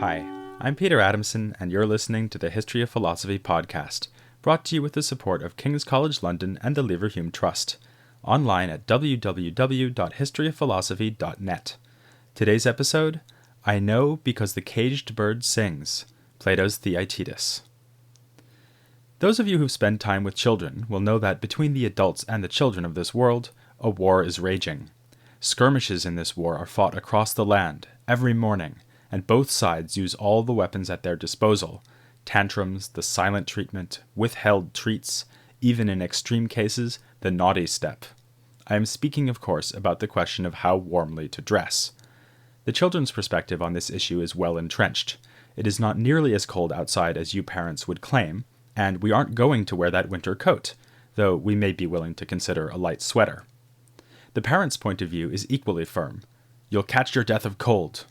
Hi, I'm Peter Adamson, and you're listening to the History of Philosophy podcast, brought to you with the support of King's College London and the Leverhulme Trust, online at www.historyofphilosophy.net. Today's episode, I Know Because the Caged Bird Sings, Plato's Theaetetus. Those of you who've spent time with children will know that between the adults and the children of this world, a war is raging. Skirmishes in this war are fought across the land, every morning, and both sides use all the weapons at their disposal: tantrums, the silent treatment, withheld treats, even in extreme cases, the naughty step. I am speaking, of course, about the question of how warmly to dress. The children's perspective on this issue is well entrenched. It is not nearly as cold outside as you parents would claim, and we aren't going to wear that winter coat, though we may be willing to consider a light sweater. The parents' point of view is equally firm. You'll catch your death of cold.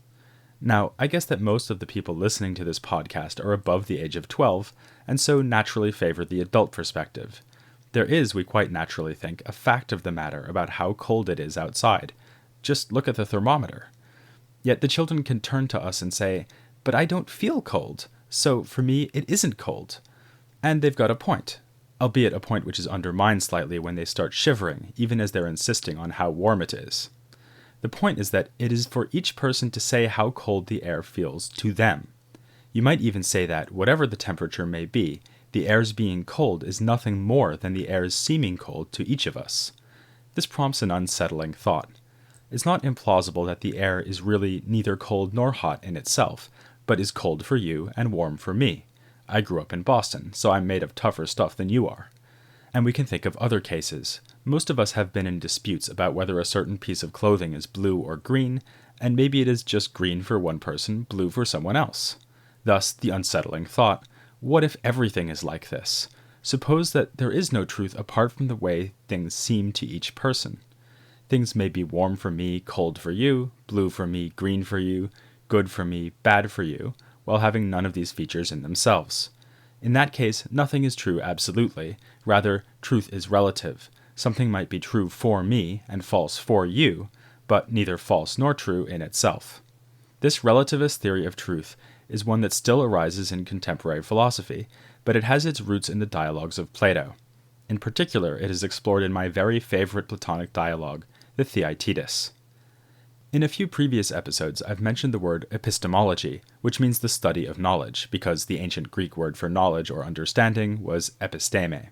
Now, I guess that most of the people listening to this podcast are above the age of 12, and so naturally favor the adult perspective. There is, we quite naturally think, a fact of the matter about how cold it is outside. Just look at the thermometer. Yet the children can turn to us and say, "But I don't feel cold, so for me it isn't cold." And they've got a point, albeit a point which is undermined slightly when they start shivering, even as they're insisting on how warm it is. The point is that it is for each person to say how cold the air feels to them. You might even say that, whatever the temperature may be, the air's being cold is nothing more than the air's seeming cold to each of us. This prompts an unsettling thought. It's not implausible that the air is really neither cold nor hot in itself, but is cold for you and warm for me. I grew up in Boston, so I'm made of tougher stuff than you are. And we can think of other cases. Most of us have been in disputes about whether a certain piece of clothing is blue or green, and maybe it is just green for one person, blue for someone else. Thus, the unsettling thought, what if everything is like this? Suppose that there is no truth apart from the way things seem to each person. Things may be warm for me, cold for you, blue for me, green for you, good for me, bad for you, while having none of these features in themselves. In that case, nothing is true absolutely. Rather, truth is relative. Something might be true for me and false for you, but neither false nor true in itself. This relativist theory of truth is one that still arises in contemporary philosophy, but it has its roots in the dialogues of Plato. In particular, it is explored in my very favorite Platonic dialogue, the Theaetetus. In a few previous episodes, I've mentioned the word epistemology, which means the study of knowledge, because the ancient Greek word for knowledge or understanding was episteme.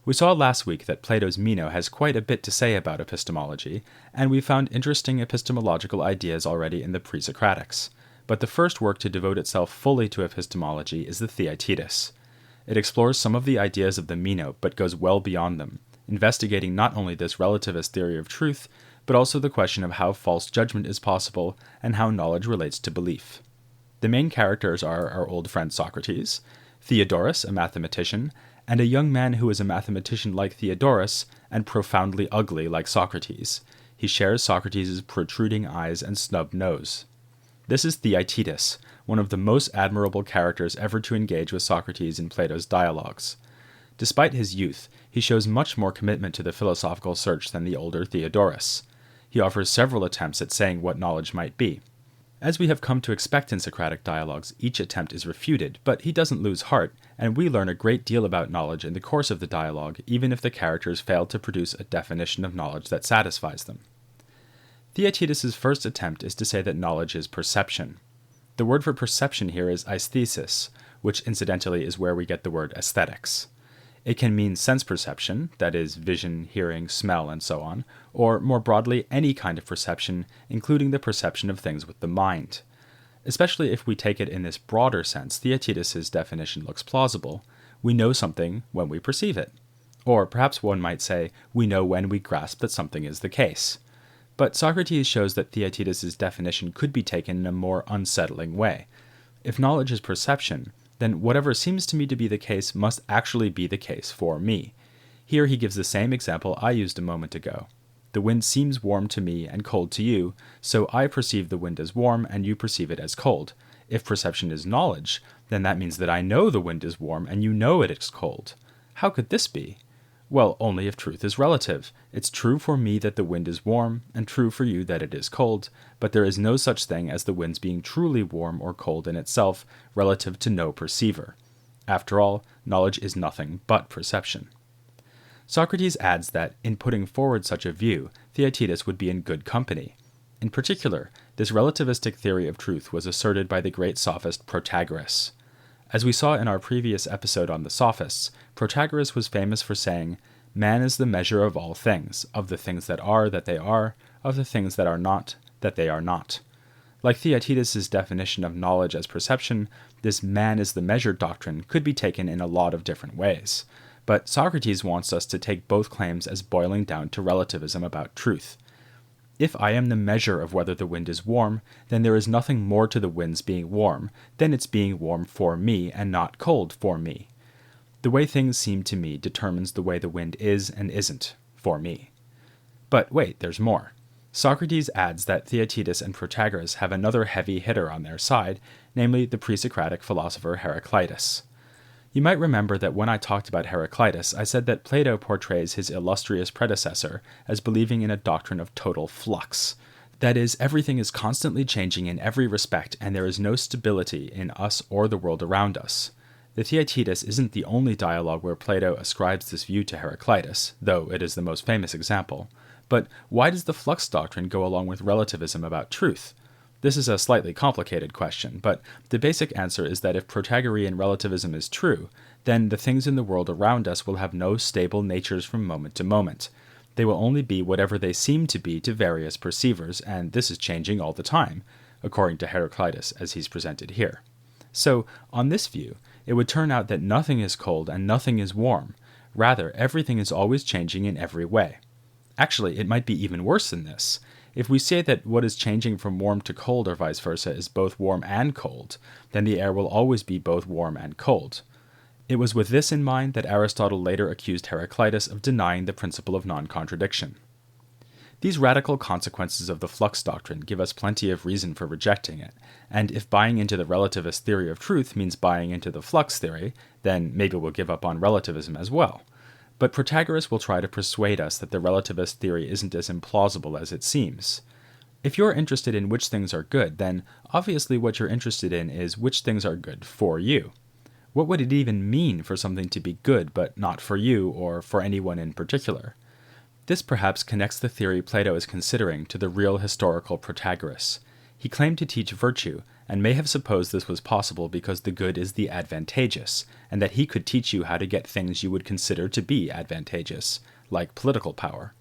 We saw last week that Plato's Meno has quite a bit to say about epistemology, and we found interesting epistemological ideas already in the pre-Socratics. But the first work to devote itself fully to epistemology is the Theaetetus. It explores some of the ideas of the Meno, but goes well beyond them, investigating not only this relativist theory of truth, but also the question of how false judgment is possible and how knowledge relates to belief. The main characters are our old friend Socrates, Theodorus, a mathematician, and a young man who is a mathematician like Theodorus and profoundly ugly like Socrates. He shares Socrates' protruding eyes and snub nose. This is Theaetetus, one of the most admirable characters ever to engage with Socrates in Plato's dialogues. Despite his youth, he shows much more commitment to the philosophical search than the older Theodorus. He offers several attempts at saying what knowledge might be. As we have come to expect in Socratic dialogues, each attempt is refuted, but he doesn't lose heart, and we learn a great deal about knowledge in the course of the dialogue, even if the characters fail to produce a definition of knowledge that satisfies them. Theaetetus' first attempt is to say that knowledge is perception. The word for perception here is aesthesis, which incidentally is where we get the word aesthetics. It can mean sense perception, that is, vision, hearing, smell, and so on, or more broadly, any kind of perception, including the perception of things with the mind. Especially if we take it in this broader sense, Theaetetus' definition looks plausible. We know something when we perceive it. Or perhaps one might say, we know when we grasp that something is the case. But Socrates shows that Theaetetus' definition could be taken in a more unsettling way. If knowledge is perception, then whatever seems to me to be the case must actually be the case for me. Here he gives the same example I used a moment ago. The wind seems warm to me and cold to you, so I perceive the wind as warm and you perceive it as cold. If perception is knowledge, then that means that I know the wind is warm and you know it is cold. How could this be? Well, only if truth is relative. It's true for me that the wind is warm, and true for you that it is cold, but there is no such thing as the wind's being truly warm or cold in itself, relative to no perceiver. After all, knowledge is nothing but perception. Socrates adds that, in putting forward such a view, Theaetetus would be in good company. In particular, this relativistic theory of truth was asserted by the great sophist Protagoras. As we saw in our previous episode on the sophists, Protagoras was famous for saying, "Man is the measure of all things, of the things that they are, of the things that are not, that they are not." Like Theaetetus' definition of knowledge as perception, this man is the measure doctrine could be taken in a lot of different ways. But Socrates wants us to take both claims as boiling down to relativism about truth. If I am the measure of whether the wind is warm, then there is nothing more to the wind's being warm than its being warm for me and not cold for me. The way things seem to me determines the way the wind is and isn't for me. But wait, there's more. Socrates adds that Theaetetus and Protagoras have another heavy hitter on their side, namely the pre-Socratic philosopher Heraclitus. You might remember that when I talked about Heraclitus, I said that Plato portrays his illustrious predecessor as believing in a doctrine of total flux. That is, everything is constantly changing in every respect, and there is no stability in us or the world around us. The Theaetetus isn't the only dialogue where Plato ascribes this view to Heraclitus, though it is the most famous example. But why does the flux doctrine go along with relativism about truth? This is a slightly complicated question, but the basic answer is that if Protagorean relativism is true, then the things in the world around us will have no stable natures from moment to moment. They will only be whatever they seem to be to various perceivers, and this is changing all the time, according to Heraclitus as he's presented here. So, on this view, it would turn out that nothing is cold and nothing is warm. Rather, everything is always changing in every way. Actually, it might be even worse than this. If we say that what is changing from warm to cold or vice versa is both warm and cold, then the air will always be both warm and cold. It was with this in mind that Aristotle later accused Heraclitus of denying the principle of non-contradiction. These radical consequences of the flux doctrine give us plenty of reason for rejecting it, and if buying into the relativist theory of truth means buying into the flux theory, then maybe we'll give up on relativism as well. But Protagoras will try to persuade us that the relativist theory isn't as implausible as it seems. If you're interested in which things are good, then obviously what you're interested in is which things are good for you. What would it even mean for something to be good but not for you or for anyone in particular? This perhaps connects the theory Plato is considering to the real historical Protagoras. He claimed to teach virtue, and may have supposed this was possible because the good is the advantageous, and that he could teach you how to get things you would consider to be advantageous, like political power.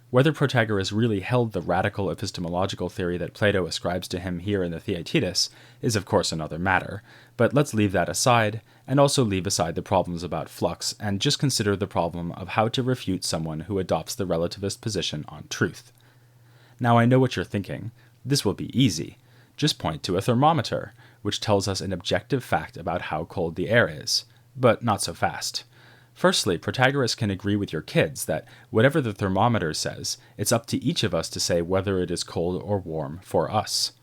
Whether Protagoras really held the radical epistemological theory that Plato ascribes to him here in the Theaetetus is of course another matter, but let's leave that aside, and also leave aside the problems about flux, and just consider the problem of how to refute someone who adopts the relativist position on truth. Now I know what you're thinking. This will be easy. Just point to a thermometer, which tells us an objective fact about how cold the air is. But not so fast. Firstly, Protagoras can agree with your kids that whatever the thermometer says, it's up to each of us to say whether it is cold or warm for us.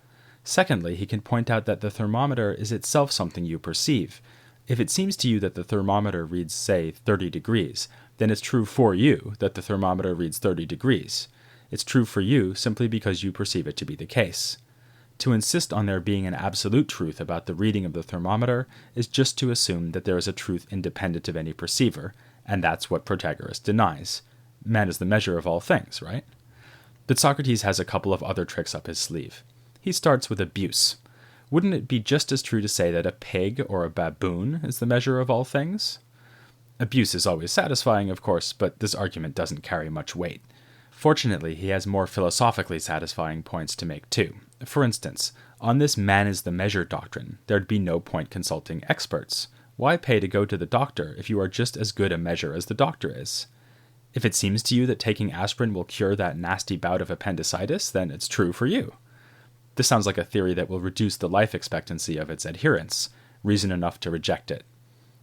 Secondly, he can point out that the thermometer is itself something you perceive. If it seems to you that the thermometer reads, say, 30 degrees, then it's true for you that the thermometer reads 30 degrees. It's true for you simply because you perceive it to be the case. To insist on there being an absolute truth about the reading of the thermometer is just to assume that there is a truth independent of any perceiver, and that's what Protagoras denies. Man is the measure of all things, right? But Socrates has a couple of other tricks up his sleeve. He starts with abuse. Wouldn't it be just as true to say that a pig or a baboon is the measure of all things? Abuse is always satisfying, of course, but this argument doesn't carry much weight. Fortunately, he has more philosophically satisfying points to make too. For instance, on this man is the measure doctrine, there'd be no point consulting experts. Why pay to go to the doctor if you are just as good a measure as the doctor is? If it seems to you that taking aspirin will cure that nasty bout of appendicitis, then it's true for you. This sounds like a theory that will reduce the life expectancy of its adherents, reason enough to reject it.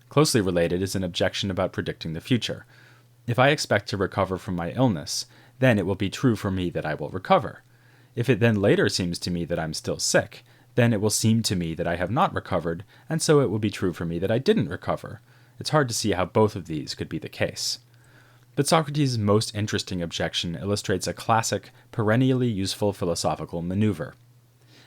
Closely related is an objection about predicting the future. If I expect to recover from my illness, then it will be true for me that I will recover. If it then later seems to me that I'm still sick, then it will seem to me that I have not recovered, and so it will be true for me that I didn't recover. It's hard to see how both of these could be the case. But Socrates' most interesting objection illustrates a classic, perennially useful philosophical maneuver.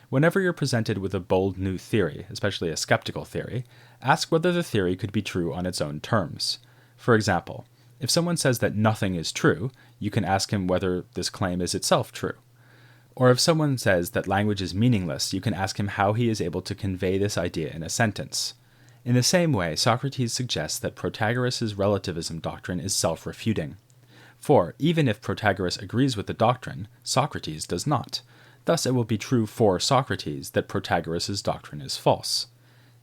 Whenever you're presented with a bold new theory, especially a skeptical theory, ask whether the theory could be true on its own terms. For example, if someone says that nothing is true, you can ask him whether this claim is itself true. Or if someone says that language is meaningless, you can ask him how he is able to convey this idea in a sentence. In the same way, Socrates suggests that Protagoras' relativism doctrine is self-refuting. For, even if Protagoras agrees with the doctrine, Socrates does not. Thus it will be true for Socrates that Protagoras' doctrine is false.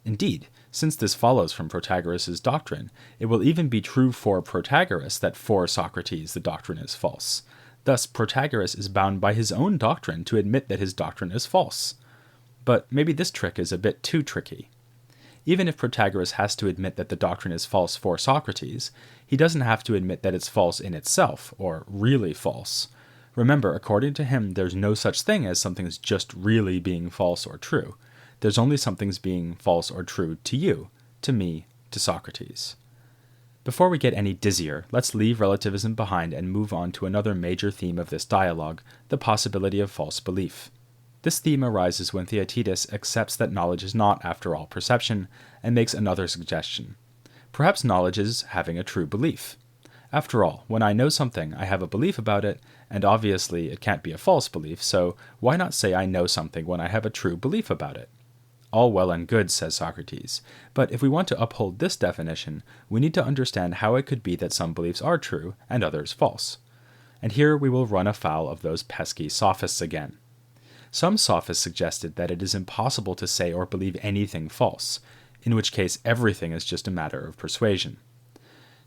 Indeed, since this follows from Protagoras' doctrine, it will even be true for Protagoras that for Socrates the doctrine is false. Thus, Protagoras is bound by his own doctrine to admit that his doctrine is false. But maybe this trick is a bit too tricky. Even if Protagoras has to admit that the doctrine is false for Socrates, he doesn't have to admit that it's false in itself, or really false. Remember, according to him, there's no such thing as something's just really being false or true. There's only something's being false or true to you, to me, to Socrates. Before we get any dizzier, let's leave relativism behind and move on to another major theme of this dialogue, the possibility of false belief. This theme arises when Theaetetus accepts that knowledge is not, after all, perception, and makes another suggestion. Perhaps knowledge is having a true belief. After all, when I know something, I have a belief about it, and obviously it can't be a false belief, so why not say I know something when I have a true belief about it? All well and good, says Socrates, but if we want to uphold this definition, we need to understand how it could be that some beliefs are true and others false. And here we will run afoul of those pesky sophists again. Some sophists suggested that it is impossible to say or believe anything false, in which case everything is just a matter of persuasion.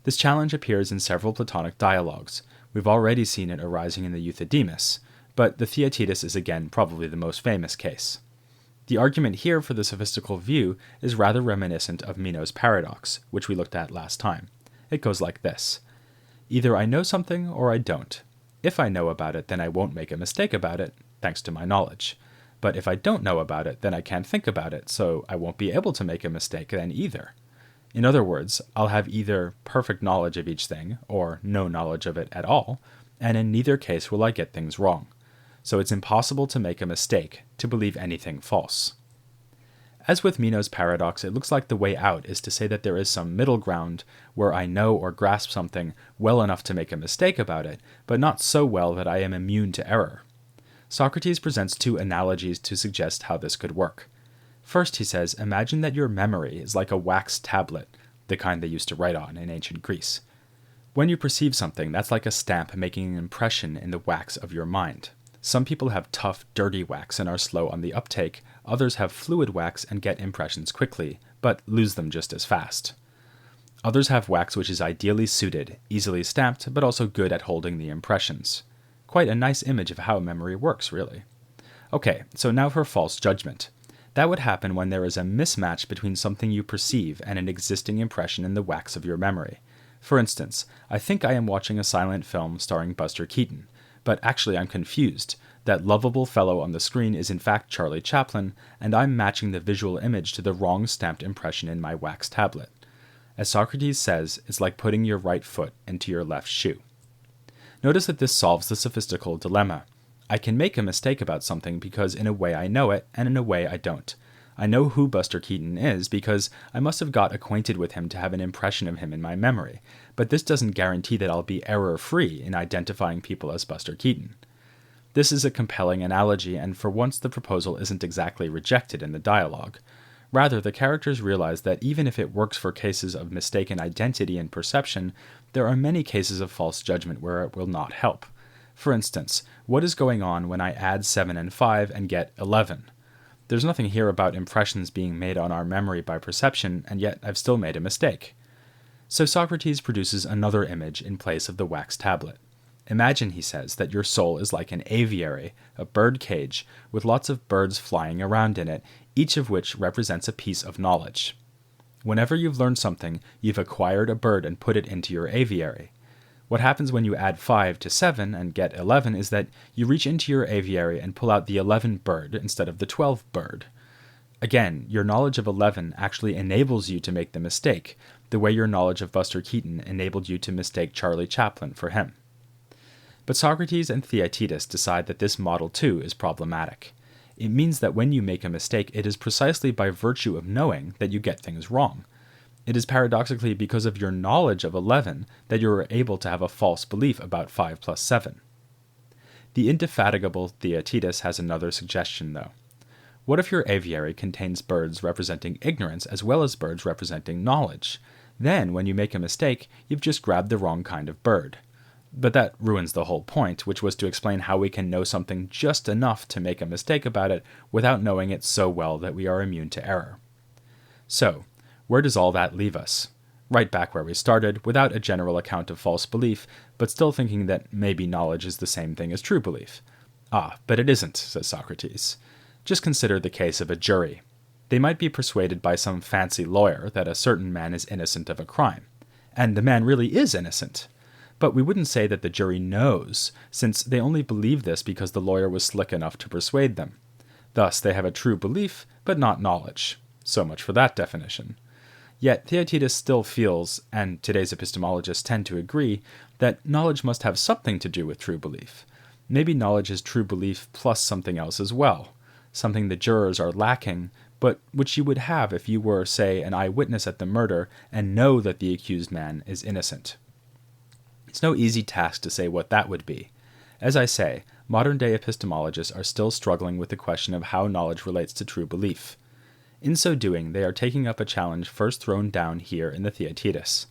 This challenge appears in several Platonic dialogues. We've already seen it arising in the Euthydemus, but the Theaetetus is again probably the most famous case. The argument here for the sophistical view is rather reminiscent of Meno's paradox, which we looked at last time. It goes like this. Either I know something or I don't. If I know about it, then I won't make a mistake about it, thanks to my knowledge. But if I don't know about it, then I can't think about it, so I won't be able to make a mistake then either. In other words, I'll have either perfect knowledge of each thing, or no knowledge of it at all, and in neither case will I get things wrong. So it's impossible to make a mistake, to believe anything false. As with Meno's paradox, it looks like the way out is to say that there is some middle ground where I know or grasp something well enough to make a mistake about it, but not so well that I am immune to error. Socrates presents two analogies to suggest how this could work. First, he says, imagine that your memory is like a wax tablet, the kind they used to write on in ancient Greece. When you perceive something, that's like a stamp making an impression in the wax of your mind. Some people have tough, dirty wax and are slow on the uptake, others have fluid wax and get impressions quickly, but lose them just as fast. Others have wax which is ideally suited, easily stamped, but also good at holding the impressions. Quite a nice image of how memory works, really. Okay, so now for false judgment. That would happen when there is a mismatch between something you perceive and an existing impression in the wax of your memory. For instance, I think I am watching a silent film starring Buster Keaton, but actually I'm confused. That lovable fellow on the screen is in fact Charlie Chaplin, and I'm matching the visual image to the wrong stamped impression in my wax tablet. As Socrates says, it's like putting your right foot into your left shoe. Notice that this solves the sophistical dilemma. I can make a mistake about something because in a way I know it, and in a way I don't. I know who Buster Keaton is because I must have got acquainted with him to have an impression of him in my memory, but this doesn't guarantee that I'll be error-free in identifying people as Buster Keaton. This is a compelling analogy, and for once the proposal isn't exactly rejected in the dialogue. Rather, the characters realize that even if it works for cases of mistaken identity and perception, there are many cases of false judgment where it will not help. For instance, what is going on when I add 7 and 5 and get 11? There's nothing here about impressions being made on our memory by perception, and yet I've still made a mistake. So Socrates produces another image in place of the wax tablet. Imagine, he says, that your soul is like an aviary, a bird cage, with lots of birds flying around in it, each of which represents a piece of knowledge. Whenever you've learned something, you've acquired a bird and put it into your aviary. What happens when you add 5 to 7 and get 11 is that you reach into your aviary and pull out the 11 bird instead of the 12 bird. Again, your knowledge of 11 actually enables you to make the mistake, the way your knowledge of Buster Keaton enabled you to mistake Charlie Chaplin for him. But Socrates and Theaetetus decide that this model too is problematic. It means that when you make a mistake, it is precisely by virtue of knowing that you get things wrong. It is paradoxically because of your knowledge of 11 that you are able to have a false belief about 5 plus 7. The indefatigable Theaetetus has another suggestion, though. What if your aviary contains birds representing ignorance as well as birds representing knowledge? Then, when you make a mistake, you've just grabbed the wrong kind of bird. But that ruins the whole point, which was to explain how we can know something just enough to make a mistake about it without knowing it so well that we are immune to error. So, where does all that leave us? Right back where we started, without a general account of false belief, but still thinking that maybe knowledge is the same thing as true belief. Ah, but it isn't, says Socrates. Just consider the case of a jury. They might be persuaded by some fancy lawyer that a certain man is innocent of a crime. And the man really is innocent. But we wouldn't say that the jury knows, since they only believe this because the lawyer was slick enough to persuade them. Thus, they have a true belief, but not knowledge. So much for that definition. Yet Theaetetus still feels, and today's epistemologists tend to agree, that knowledge must have something to do with true belief. Maybe knowledge is true belief plus something else as well, something the jurors are lacking, but which you would have if you were, say, an eyewitness at the murder and know that the accused man is innocent. It's no easy task to say what that would be. As I say, modern-day epistemologists are still struggling with the question of how knowledge relates to true belief. In so doing, they are taking up a challenge first thrown down here in the Theaetetus.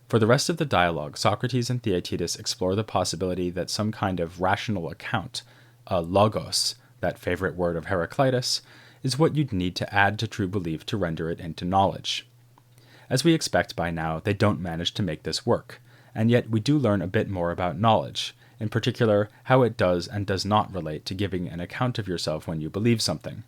For the rest of the dialogue, Socrates and Theaetetus explore the possibility that some kind of rational account, a logos, that favorite word of Heraclitus, is what you'd need to add to true belief to render it into knowledge. As we expect by now, they don't manage to make this work, and yet we do learn a bit more about knowledge, in particular how it does and does not relate to giving an account of yourself when you believe something.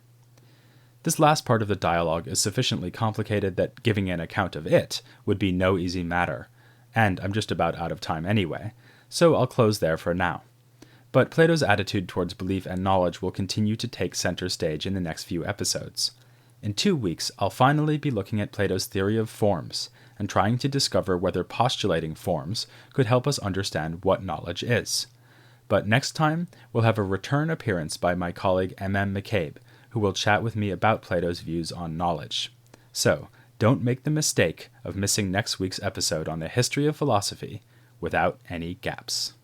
This last part of the dialogue is sufficiently complicated that giving an account of it would be no easy matter, and I'm just about out of time anyway, so I'll close there for now. But Plato's attitude towards belief and knowledge will continue to take center stage in the next few episodes. In 2 weeks, I'll finally be looking at Plato's theory of forms, and trying to discover whether postulating forms could help us understand what knowledge is. But next time, we'll have a return appearance by my colleague M.M. McCabe, who will chat with me about Plato's views on knowledge. So, don't make the mistake of missing next week's episode on the history of philosophy without any gaps.